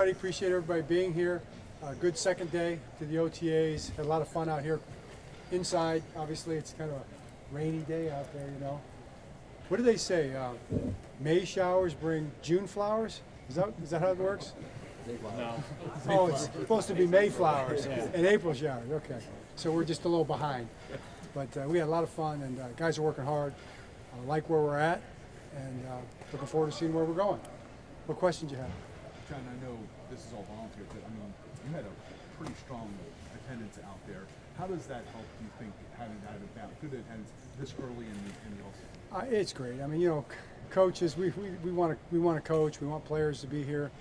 everybody. Appreciate everybody being here. Good second day to the OTAs. Had a lot of fun out here inside. Obviously, it's kind of a rainy day out there, you know. What do they say? May showers bring June flowers? Is that how it works? No. Oh, it's supposed to be May flowers and April showers. Okay. So we're just a little behind. But we had a lot of fun, and guys are working hard. I like where we're at, and looking forward to seeing where we're going. What questions you have? John, I know this is all volunteer, but I mean, you had a pretty strong attendance out there. How does that help, do you think, having that about good attendance this early in the offseason? It's great. I mean, you know, coaches, we want to coach. We want players to be here.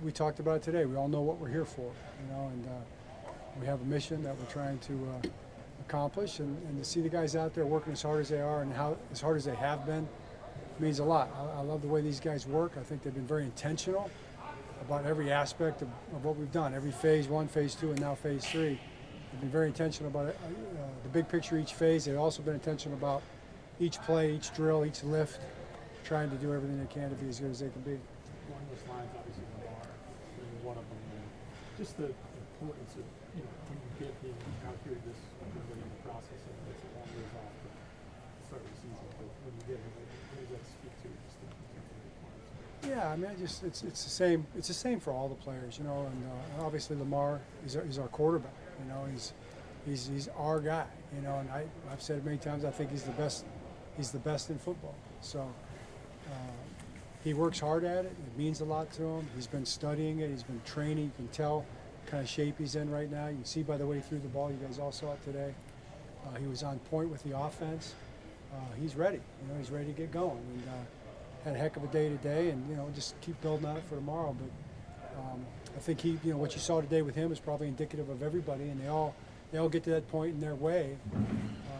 We talked about it today. We all know what we're here for, you know, and we have a mission that we're trying to accomplish, and to see the guys out there working as hard as they are and as hard as they have been means a lot. I love the way these guys work. I think they've been very intentional about every aspect of what we've done. Every phase 1, phase 2, and now phase 3. They've been very intentional about the big picture each phase. They've also been intentional about each play, each drill, each lift, trying to do everything they can to be as good as they can be. Along those lines, obviously, Lamar being one of them, and just the importance of, you know, when you get him out here this early in the process, and it's a long ways off the start of the season, but when you get him, what does that speak to, just in terms of the importance? Yeah, I mean, it's the same. It's the same for all the players, you know. And obviously, Lamar is our quarterback. You know, he's our guy. You know, and I've said it many times. I think he's the best. He's the best in football. So he works hard at it. It means a lot to him. He's been studying it. He's been training. You can tell what kind of shape he's in right now. You can see by the way he threw the ball. You guys all saw it today. He was on point with the offense. He's ready. You know, he's ready to get going. And had a heck of a day today, and you know, just keep building on it for tomorrow. But I think you know, what you saw today with him is probably indicative of everybody, and they all get to that point in their way.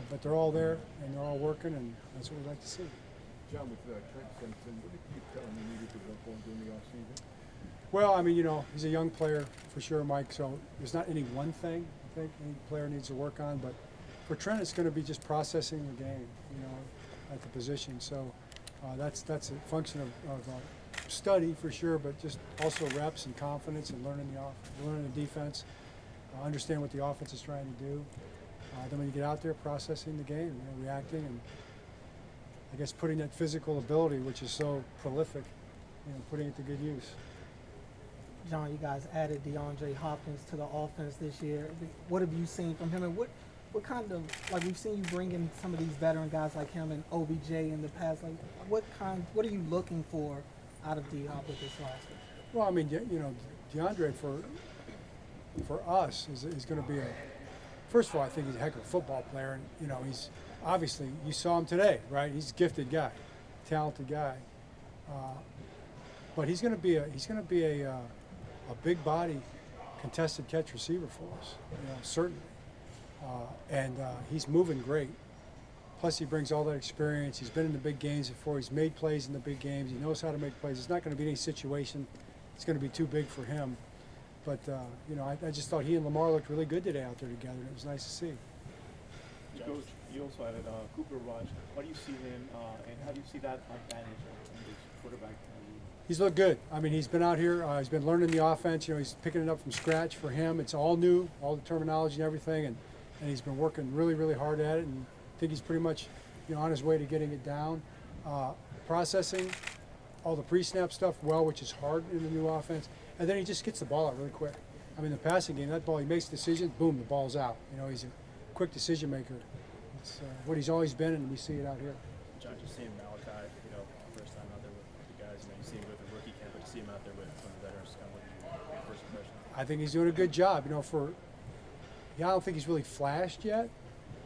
But they're all there, and they're all working, and that's what we'd like to see. John, with Trent Simpson, what did you tell him he needed to work on during the offseason? Well, I mean, you know, he's a young player for sure, Mike, so there's not any one thing I think any player needs to work on. But for Trent, it's going to be just processing the game, you know, at the position. So that's a function of study for sure, but just also reps and confidence and learning the defense, understand what the offense is trying to do. Then when you get out there, processing the game, you know, reacting, and I guess putting that physical ability, which is so prolific, you know, putting it to good use. John, you guys added DeAndre Hopkins to the offense this year. What have you seen from him, and what kind of, like, we've seen you bring in some of these veteran guys like him and OBJ in the past. Like, what are you looking for out of D-Hop with this last one? Well, I mean, you know, DeAndre for us is going to be first of all, I think he's a heck of a football player, and you know, he's obviously, you saw him today, right? He's a gifted guy, talented guy, but he's going to be a big body contested catch receiver for us, you know, certainly, and he's moving great. Plus, he brings all that experience. He's been in the big games before. He's made plays in the big games. He knows how to make plays. It's not going to be any situation it's going to be too big for him. But, you know, I just thought he and Lamar looked really good today out there together, and it was nice to see. Coach, you also added Cooper Rush. How do you see him, and how do you see that advantage in this quarterback? He's looked good. I mean, he's been out here. He's been learning the offense. You know, he's picking it up from scratch for him. It's all new, all the terminology and everything, and he's been working really, really hard at it, and I think he's pretty much, you know, on his way to getting it down. Processing all the pre-snap stuff well, which is hard in the new offense. And then he just gets the ball out really quick. I mean, the passing game, that ball, he makes decisions, boom, the ball's out. You know, he's a quick decision maker. It's what he's always been, and we see it out here. John, just seeing Malachi, you know, first time out there with the guys, and then you see him with the rookie camp, but you see him out there with some of the veterans. Kind of what your first impression? I think he's doing a good job. You know, I don't think he's really flashed yet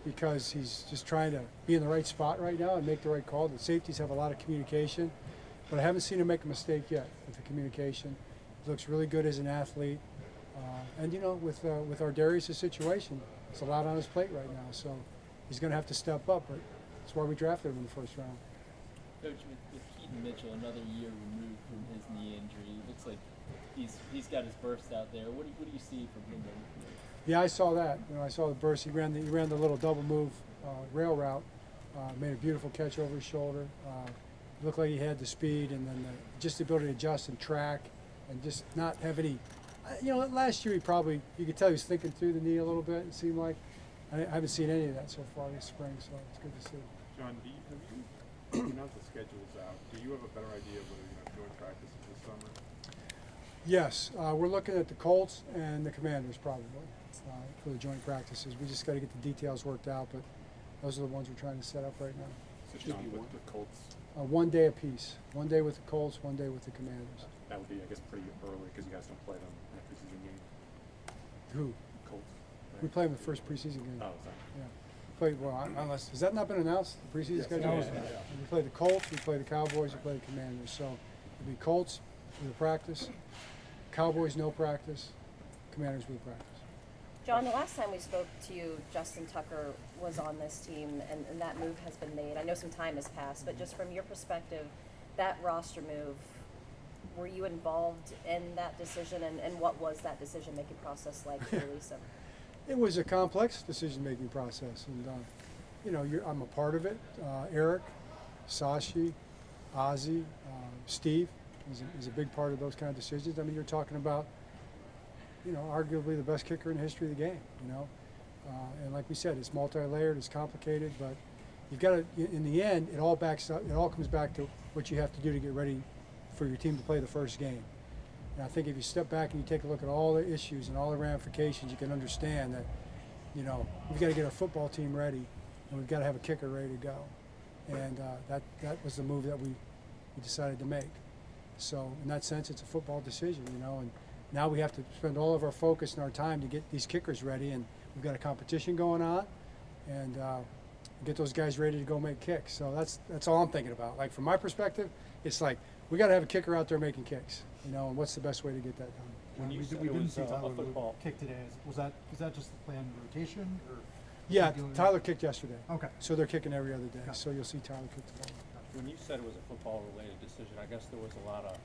because he's just trying to be in the right spot right now and make the right call. The safeties have a lot of communication, but I haven't seen him make a mistake yet with the communication. He looks really good as an athlete. And, you know, with our Darius' situation, it's a lot on his plate right now. So he's going to have to step up, but that's why we drafted him in the first round. Coach, with Keaton Mitchell, another year removed from his knee injury, it looks like he's got his burst out there. What do you see from him? Yeah, I saw that. You know, I saw the burst. He ran the little double move rail route, made a beautiful catch over his shoulder. Looked like he had the speed and then just the ability to adjust and track. and just not have any. Last year you could tell he was thinking through the knee a little bit. It seemed like I haven't seen any of that so far this spring, so it's good to see. John, have you, now that the schedule's out, do you have a better idea of whether you're going to join practices this summer? Yes, we're looking at the Colts and the Commanders probably for the joint practices. We just got to get the details worked out, but those are the ones we're trying to set up right now. So John, with the Colts, 1 day apiece. 1 day with the Colts, 1 day with the Commanders. that would be, I guess, pretty early because you guys don't play them in a preseason game. Who? Colts. We play them the first preseason game. Oh, sorry. Yeah. Unless has that not been announced? The preseason schedule. We play the Colts, we play the Cowboys, we play the Commanders. So it'll be Colts with a practice, Cowboys no practice, Commanders with practice. John, the last time we spoke to you, Justin Tucker was on this team, and that move has been made. I know some time has passed, but just from your perspective, that roster move, were you involved in that decision, and what was that decision-making process like to release him? It was a complex decision-making process, and I'm a part of it. Eric, Sashi, Ozzie, Steve is a big part of those kind of decisions. I mean, you're talking about, arguably the best kicker in the history of the game. And like we said, it's multi-layered, it's complicated, but you've got to. In the end, it all comes back to what you have to do to get ready for your team to play the first game. And I think if you step back and you take a look at all the issues and all the ramifications, you can understand that, we've got to get our football team ready, and we've got to have a kicker ready to go. And that was the move that we decided to make. So in that sense, it's a football decision, and now we have to spend all of our focus and our time to get these kickers ready, and we've got a competition going on, and get those guys ready to go make kicks. So that's all I'm thinking about. Like from my perspective, it's like we got to have a kicker out there making kicks, and what's the best way to get that done? When we didn't see Tyler Luke kick today. Was that just the planned rotation? Or Yeah, Tyler kicked yesterday. Okay. So they're kicking every other day. Got it. So you'll see Tyler kick the ball. When you said it was a football-related decision, I guess there was a lot of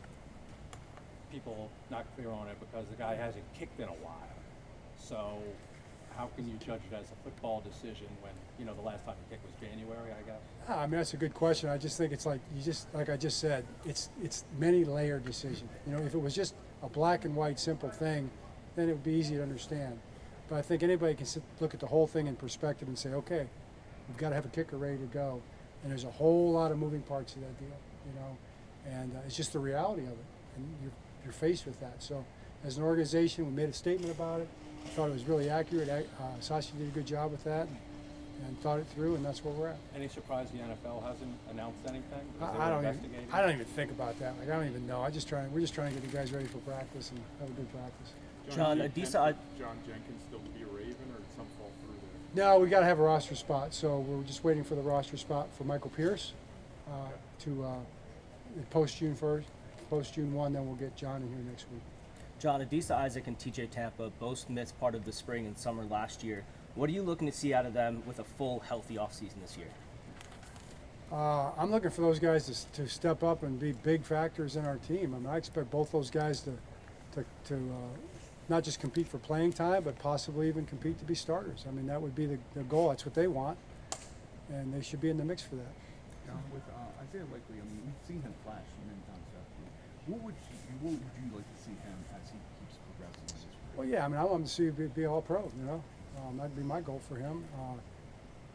people not clear on it because the guy hasn't kicked in a while. So how can you judge it as a football decision when, the last time you kicked was January, I guess? I mean, that's a good question. I just think it's like like I just said, it's many layered decision. If it was just a black and white simple thing, then it would be easy to understand. But I think anybody can look at the whole thing in perspective and say, okay, we've got to have a kicker ready to go. And there's a whole lot of moving parts to that deal, and it's just the reality of it. And you're faced with that. So as an organization, we made a statement about it. I thought it was really accurate. Sashi did a good job with that and thought it through, and that's where we're at. Any surprise the NFL hasn't announced anything? I don't even think about that. Like, I don't even know. We're just trying to get the guys ready for practice and have a good practice. John Jenkins still to be a Raven, or did some fall through there? No, we got to have a roster spot. So we're just waiting for the roster spot for Michael Pierce to post June 1st, post June 1. Then we'll get John in here next week. John, Adisa Isaac and TJ Tampa both missed part of the spring and summer last year. What are you looking to see out of them with a full, healthy offseason this year? I'm looking for those guys to step up and be big factors in our team. I mean, I expect both those guys to not just compete for playing time, but possibly even compete to be starters. I mean, that would be the goal. That's what they want, and they should be in the mix for that. With Isaiah Likely, I mean, we've seen him flash many times throughout the year. What would you like to see him as he keeps progressing in his career? Well, yeah, I mean, I want him to see him be all pro. That'd be my goal for him,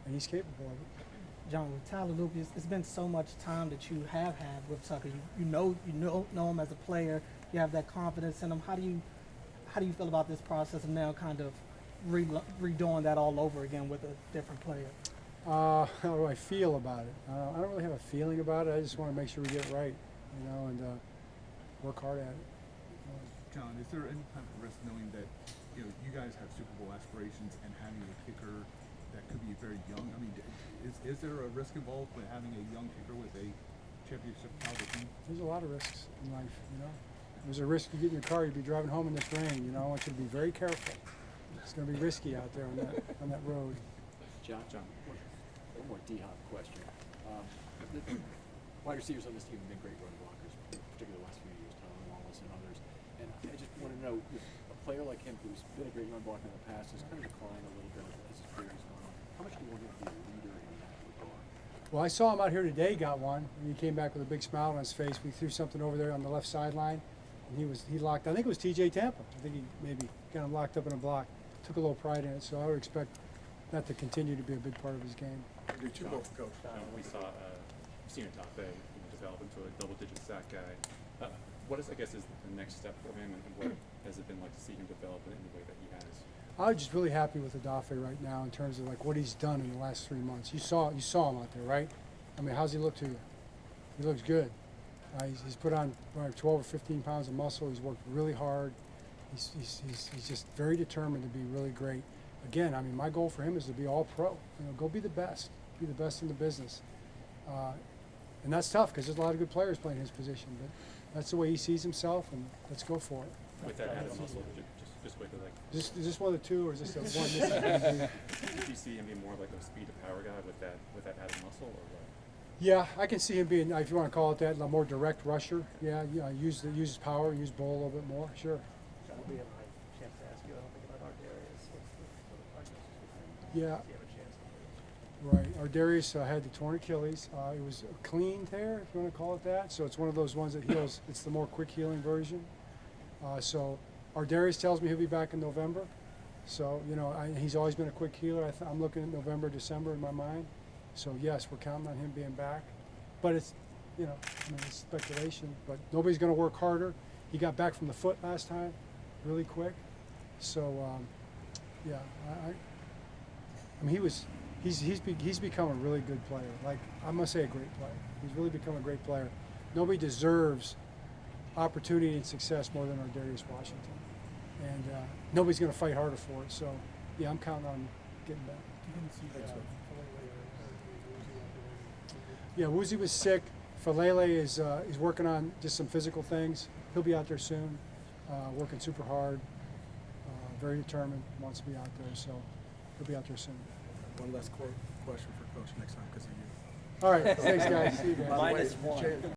and he's capable of it. John, with Tyler Luke, it's been so much time that you have had with Tucker. You know him as a player. You have that confidence in him. How do you feel about this process of now kind of redoing that all over again with a different player? How do I feel about it? I don't really have a feeling about it. I just want to make sure we get it right, and work hard at it. John, is there any kind of risk knowing that you guys have Super Bowl aspirations and having a kicker that could be very young? I mean, is there a risk involved with having a young kicker with a championship caliber team? There's a lot of risks in life, There's a risk you get in your car, you'd be driving home in this rain, I want you to be very careful. It's going to be risky out there on that road. John, one more D-Hop question. The wide receivers on this team have been great run blockers, particularly the last few years, Tyler Wallace and others. And I just want to know, if a player like him who's been a great run blocker in the past is kind of declining a little bit as his career has gone on, how much do you want him to be a leader in that regard? Well, I saw him out here today, got one, and he came back with a big smile on his face. We threw something over there on the left sideline, and And he locked. I think it was T.J. Tampa. I think he maybe got him locked up in a block. Took a little pride in it. So I would expect that to continue to be a big part of his game. Do two both, Coach. We saw senior Tafe develop into a double-digit sack guy. What is, I guess, is the next step for him, and what has it been like to see him develop in the way that he has? I'm just really happy with Adafe right now in terms of like what he's done in the last 3 months. You saw him out there, right? I mean, how's he look to you? He looks good. He's put on 12 or 15 pounds of muscle. He's worked really hard. He's just very determined to be really great. Again, I mean, my goal for him is to be all pro. You know, go be the best in the business. And that's tough because there's a lot of good players playing his position. But that's the way he sees himself, and let's go for it. With that added muscle, just quickly, like. Is this one of the two, or is this the one? Do you see him being more like a speed to power guy with that added muscle, or what? Yeah, I can see him being, if you want to call it that, a more direct rusher. Yeah, use his power, use ball a little bit more. Sure. That would be a chance to ask you. I don't think about Ardarius. What's the prognosis with him? Yeah. Does he have a chance? Right. Ardarius had the torn Achilles. It was a clean tear, if you want to call it that. So it's one of those ones that heals. It's the more quick healing version. So Ardarius tells me he'll be back in November. So, you know, he's always been a quick healer. I'm looking at November, December in my mind. So, yes, we're counting on him being back. But it's, you know, I mean, it's speculation. But nobody's going to work harder. He got back from the foot last time really quick. So, yeah, I mean, he's become a really good player. Like, I'm going to say a great player. He's really become a great player. Nobody deserves opportunity and success more than Ardarius Washington. And nobody's going to fight harder for it. So, yeah, I'm counting on him getting back. You didn't see Yeah, Woozy was sick. Falele is working on just some physical things. He'll be out there soon, working super hard, very determined, wants to be out there. So he'll be out there soon. One last question for Coach next time because of you. All right, thanks guys. See you guys. -1.